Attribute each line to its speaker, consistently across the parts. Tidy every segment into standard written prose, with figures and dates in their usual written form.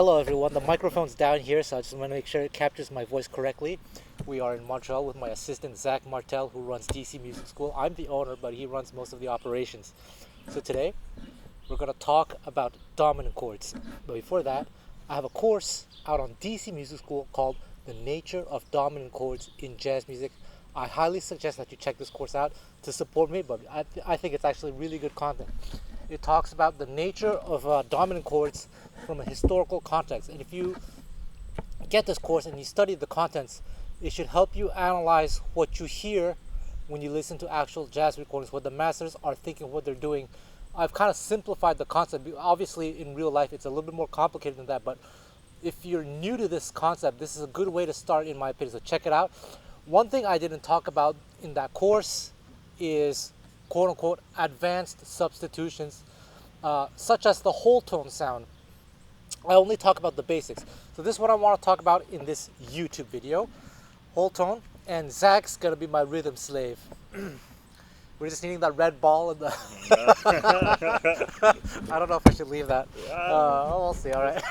Speaker 1: Hello everyone, the microphone's down here, so I just want to make sure it captures my voice correctly. We are in Montreal with my assistant Zach Martel, who runs DC Music School. I'm the owner, but he runs most of the operations. So today, we're going to talk about dominant chords. But before that, I have a course out on DC Music School called The Nature of Dominant Chords in Jazz Music. I highly suggest that you check this course out to support me, but I think it's actually really good content. It talks about the nature of dominant chords from a historical context. And if you get this course and you study the contents, it should help you analyze what you hear when you listen to actual jazz recordings, what the masters are thinking, what they're doing. I've kind of simplified the concept. Obviously, in real life, it's a little bit more complicated than that, but if you're new to this concept, this is a good way to start, in my opinion, so check it out. One thing I didn't talk about in that course is quote-unquote advanced substitutions, such as the whole tone sound. I only talk about the basics. So this is what I want to talk about in this YouTube video, whole tone, and Zach's gonna be my rhythm slave. We're just needing that red ball in the I don't know if I should leave that. We'll see, all right.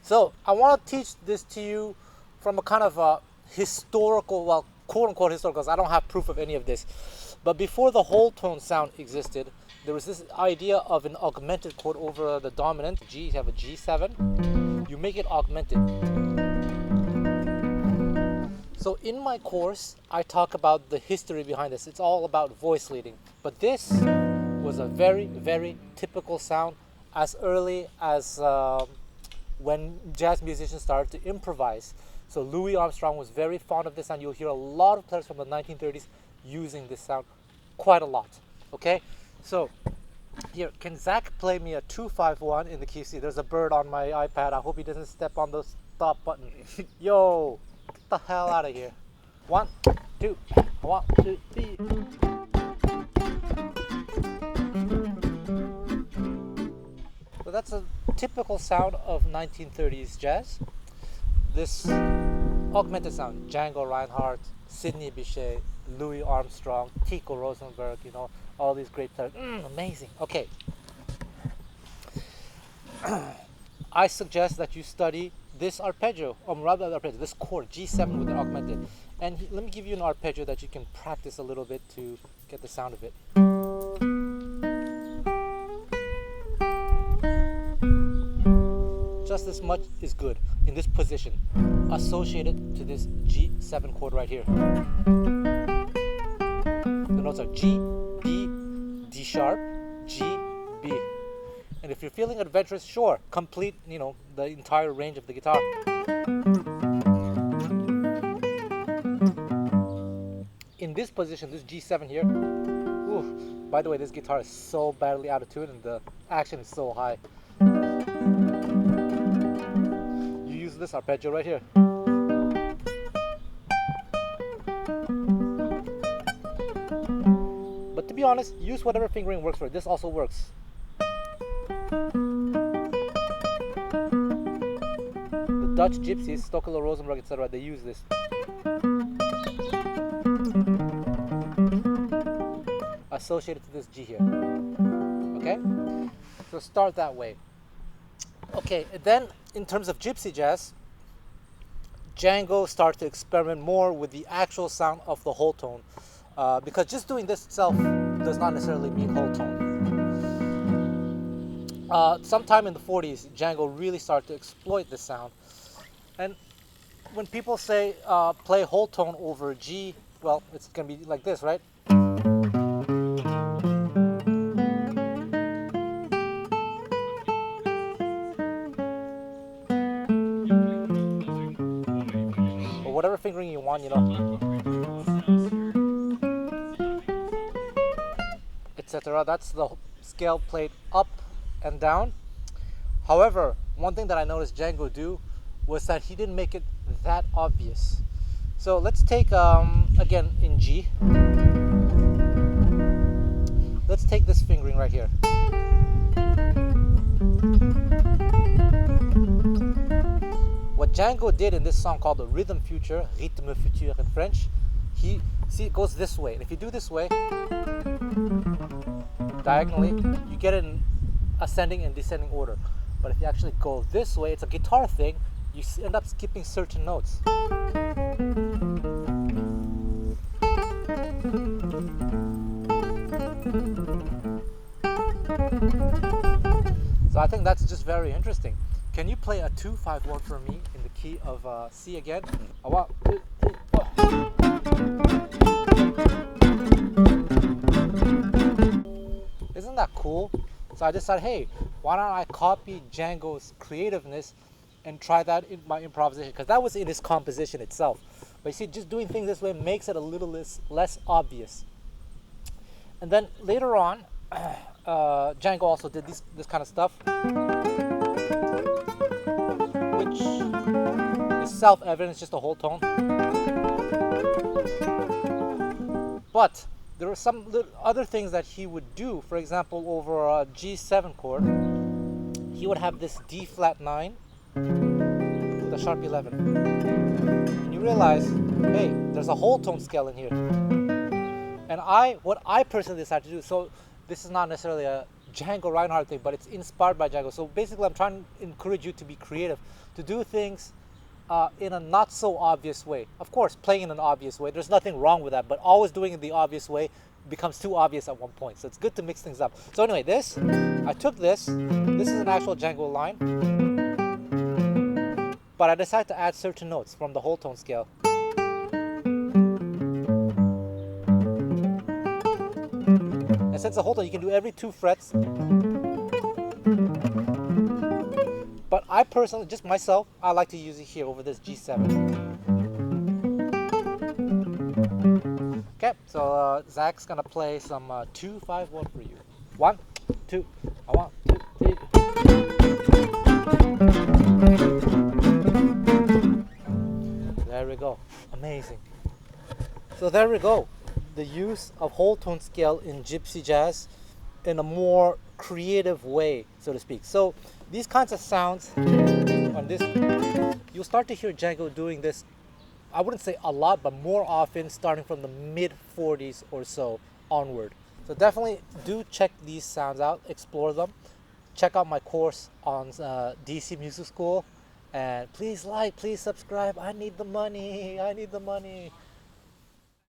Speaker 1: So I want to teach this to you from a kind of historical, well, quote-unquote historical, because I don't have proof of any of this. But before the whole tone sound existed, there was this idea of an augmented chord over the dominant. G, you have a G7. You make it augmented. So in my course, I talk about the history behind this. It's all about voice leading. But this was a very, very typical sound as early as when jazz musicians started to improvise. So Louis Armstrong was very fond of this sound. You'll hear a lot of players from the 1930s using this sound quite a lot. Okay? So here, can Zach play me a 2-5-1 in the key C? There's a bird on my iPad. I hope he doesn't step on the stop button. Yo, get the hell out of here. 1, 2, 1, 2, 3. So that's a typical sound of 1930s jazz. This augmented sound, Django Reinhardt, Sidney Bechet, Louis Armstrong, Tico Rosenberg, you know, all these great players. Amazing. Okay. I suggest that you study this arpeggio, or rather arpeggio, this chord, G7 with the augmented. And let me give you an arpeggio that you can practice a little bit to get the sound of it. Just as much is good in this position, associated to this G7 chord right here. The notes are G, D, D sharp, G, B. And if you're feeling adventurous, sure, complete, you know, the entire range of the guitar. In this position, this G7 here, ooh, by the way, this guitar is so badly out of tune and the action is so high. You use this arpeggio right here. But to be honest, use whatever fingering works for it. This also works. The Dutch gypsies, Stockelo, Rosenberg, etc., they use this. Associated to this G here. Okay? So start that way. Okay, and then in terms of gypsy jazz, Django started to experiment more with the actual sound of the whole tone. Because just doing this itself does not necessarily mean whole tone. Sometime in the 40s, Django really started to exploit this sound. And when people say play whole tone over G, well, it's going to be like this, right? Or whatever fingering you want, you know. Etc. That's the scale played up and down. However, one thing that I noticed Django do was that he didn't make it that obvious. So let's take, again in G, let's take this fingering right here. What Django did in this song called the Rhythm Future, Rythme Futur in French, see, it goes this way. And if you do this way, diagonally, you get it in ascending and descending order. But if you actually go this way, it's a guitar thing, you end up skipping certain notes. So I think that's just very interesting. Can you play a 2-5-1 for me in the key of C again? A 1, 2, 3, 4. Isn't that cool? So I decided, hey, why don't I copy Django's creativeness and try that in my improvisation? Because that was in his composition itself. But you see, just doing things this way makes it a little less obvious. And then later on, Django also did this kind of stuff, which is self-evident, it's just a whole tone. But there were some other things that he would do. For example, over a G7 chord, he would have this D flat 9 with a sharp 11. And you realize, hey, there's a whole tone scale in here. And what I personally decided to do, so this is not necessarily a Django Reinhardt thing, but it's inspired by Django. So basically, I'm trying to encourage you to be creative, to do things in a not so obvious way. Of course, playing in an obvious way, there's nothing wrong with that, but always doing it the obvious way becomes too obvious at one point. So it's good to mix things up. So anyway, I took this is an actual Django line, but I decided to add certain notes from the whole tone scale. And since the whole tone, you can do every 2 frets. But I personally, just myself, I like to use it here over this G7. Okay, so Zach's gonna play some 2-5-1 for you. 1, 2, 1, 2, 3. There we go. Amazing. So there we go. The use of whole tone scale in gypsy jazz in a more creative way, so to speak. So these kinds of sounds on this, you'll start to hear Django doing this, I wouldn't say a lot, but more often starting from the mid 40s or so onward. So definitely do check these sounds out, explore them. Check out my course on DC Music School, and please like, please subscribe. I need the money.